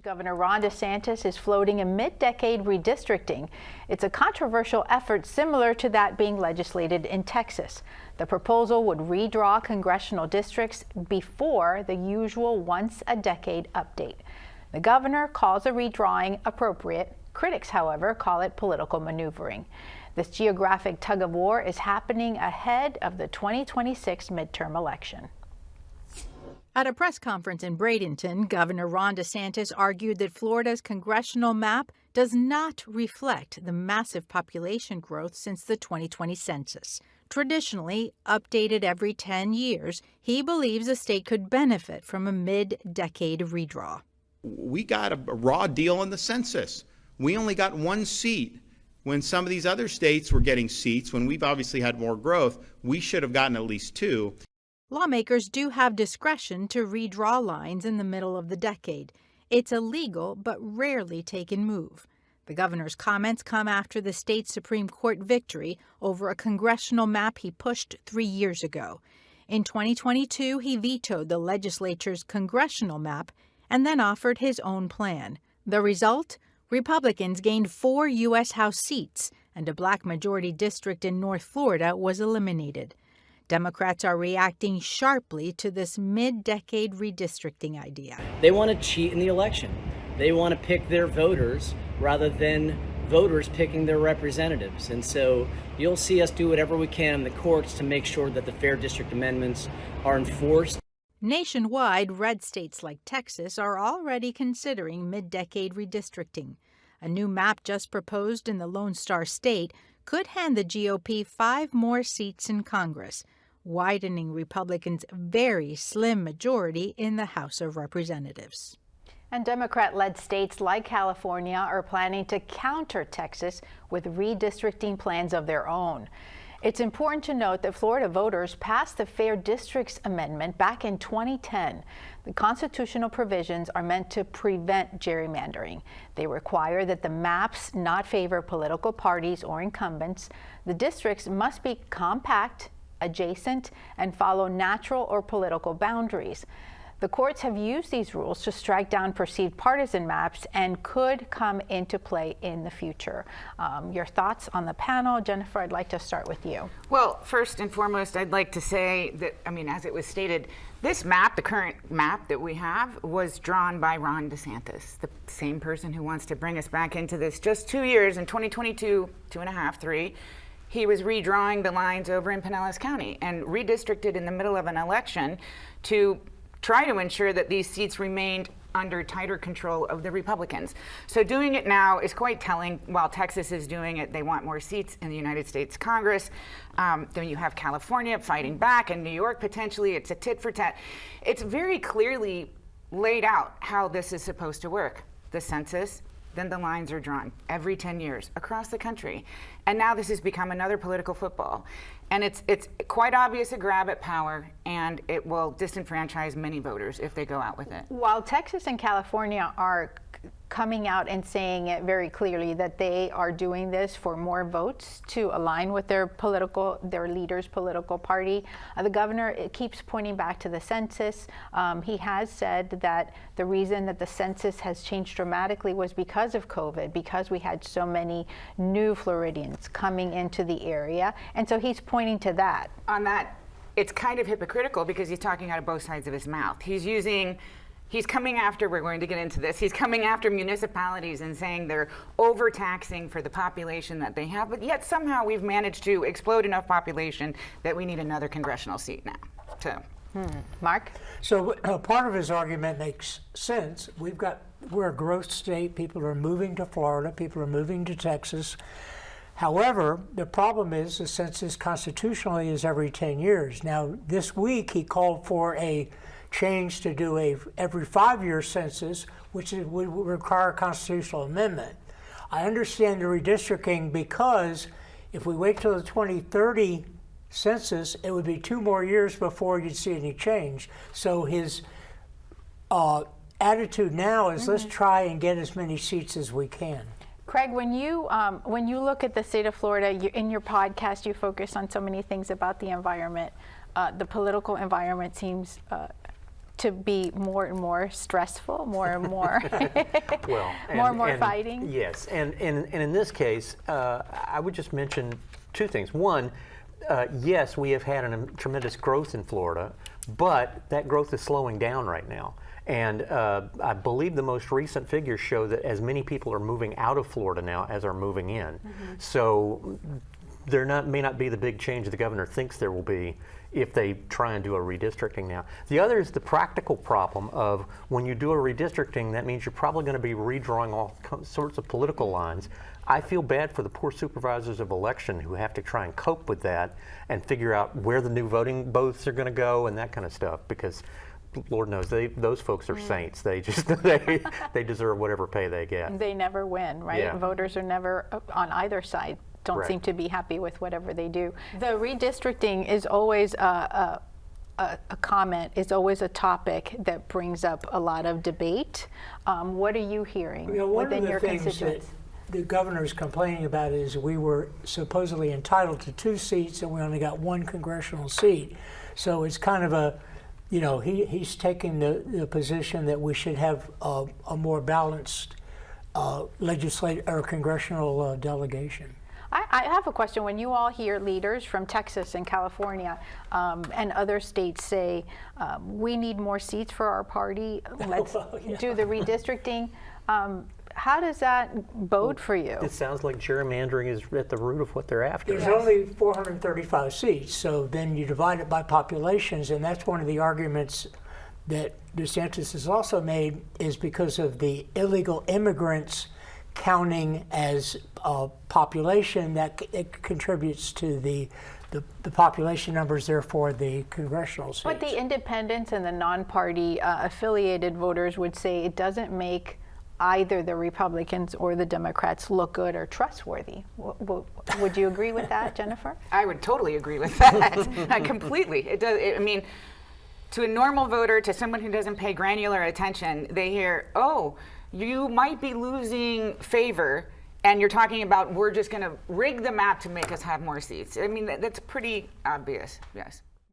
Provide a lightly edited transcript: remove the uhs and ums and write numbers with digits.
Governor Ron DeSantis is floating a mid-decade redistricting. It's a controversial effort similar to that being legislated in Texas. The proposal would redraw congressional districts before the usual once-a-decade update. The governor calls a redrawing appropriate. Critics, however, call it political maneuvering. This geographic tug-of-war is happening ahead of the 2026 midterm election. At a press conference in Bradenton, Governor Ron DeSantis argued that Florida's congressional map does not reflect the massive population growth since the 2020 census. Traditionally updated every 10 years, he believes the state could benefit from a mid-decade redraw. We got a raw deal in the census. We only got one seat. When some of these other states were getting seats, when we've obviously had more growth, we should have gotten at least two. Lawmakers do have discretion to redraw lines in the middle of the decade. It's a legal but rarely taken move. The governor's comments come after the state Supreme Court victory over a congressional map he pushed 3 years ago. In 2022, he vetoed the legislature's congressional map and then offered his own plan. The result? Republicans gained 4 U.S. House seats, and a black majority district in North Florida was eliminated. Democrats are reacting sharply to this mid-decade redistricting idea. They want to cheat in the election. They want to pick their voters rather than voters picking their representatives. And so you'll see us do whatever we can in the courts to make sure that the fair district amendments are enforced. Nationwide, red states like Texas are already considering mid-decade redistricting. A new map just proposed in the Lone Star State could hand the GOP 5 more seats in Congress, widening Republicans' very slim majority in the House of Representatives. And Democrat-led states like California are planning to counter Texas with redistricting plans of their own. It's important to note that Florida voters passed the Fair Districts Amendment back in 2010. The constitutional provisions are meant to prevent gerrymandering. They require that the maps not favor political parties or incumbents. The districts must be compact, adjacent, and follow natural or political boundaries. The courts have used these rules to strike down perceived partisan maps and could come into play in the future. Your thoughts on the panel? Jennifer, I'd like to start with you. Well, first and foremost, I'd like to say that, as it was stated, this map, the current map that we have, was drawn by Ron DeSantis, the same person who wants to bring us back into this. Just 2 years, in 2022, 2.5, 3, he was redrawing the lines over in Pinellas County and redistricted in the middle of an election to try to ensure that these seats remained under tighter control of the Republicans. So doing it now is quite telling. While Texas is doing it, they want more seats in the United States Congress. Then you have California fighting back, and New York potentially. It's a tit for tat. It's very clearly laid out how this is supposed to work. The census, then the lines are drawn every 10 years across the country. And now this has become another political football. And it's quite obvious a grab at power, and it will disenfranchise many voters if they go out with it. While Texas and California are coming out and saying it very clearly that they are doing this for more votes to align with their leader's political party, the governor keeps pointing back to the census. He has said that the reason that the census has changed dramatically was because of COVID, because we had so many new Floridians coming into the area, and so he's pointing to that. On that, it's kind of hypocritical because he's talking out of both sides of his mouth. He's coming after, we're going to get into this, he's coming after municipalities and saying they're overtaxing for the population that they have, but yet somehow we've managed to explode enough population that we need another congressional seat now. So, Mark? So part of his argument makes sense. We're a growth state, people are moving to Florida, people are moving to Texas. However, the problem is the census constitutionally is every 10 years. Now, this week he called for a change to do every 5-year census, which would require a constitutional amendment. I understand the redistricting because if we wait till the 2030 census, it would be 2 more years before you'd see any change. So his attitude now is let's try and get as many seats as we can. Craig, when you look at the state of Florida, in your podcast, you focus on so many things about the environment. The political environment seems to be more and more stressful, more and more, Well, more and more fighting? Yes, and in this case, I would just mention two things. One, yes, we have had a tremendous growth in Florida, but that growth is slowing down right now. And I believe the most recent figures show that as many people are moving out of Florida now as are moving in. So there may not be the big change the governor thinks there will be if they try and do a redistricting now. The other is the practical problem of when you do a redistricting, that means you're probably going to be redrawing all sorts of political lines. I feel bad for the poor supervisors of election who have to try and cope with that and figure out where the new voting booths are going to go and that kind of stuff, because Lord knows those folks are saints. They just they deserve whatever pay they get. They never win, right? Yeah. Voters are never on either side. Don't Right. seem to be happy with whatever they do. The redistricting is always a comment, is always a topic that brings up a lot of debate. What are you hearing One within of the your things that constituents? the governor's complaining about is we were supposedly entitled to 2 seats and we only got 1 congressional seat. So it's kind of a, he's taking the position that we should have a more balanced legislative or congressional delegation. I have a question. When you all hear leaders from Texas and California and other states say, we need more seats for our party, let's do the redistricting, how does that bode for you? It sounds like gerrymandering is at the root of what they're after. There's only 435 seats, so then you divide it by populations, and that's one of the arguments that DeSantis has also made, is because of the illegal immigrants counting as population, that it contributes to the population numbers, therefore the congressional seats. But the independents and the non-party affiliated voters would say it doesn't make either the Republicans or the Democrats look good or trustworthy. Would you agree with that, Jennifer? I would totally agree with that. Completely. It does. I mean, to a normal voter, to someone who doesn't pay granular attention, they hear, oh, you might be losing favor, and you're talking about we're just going to rig the map to make us have more seats. I mean, that's pretty obvious, yes.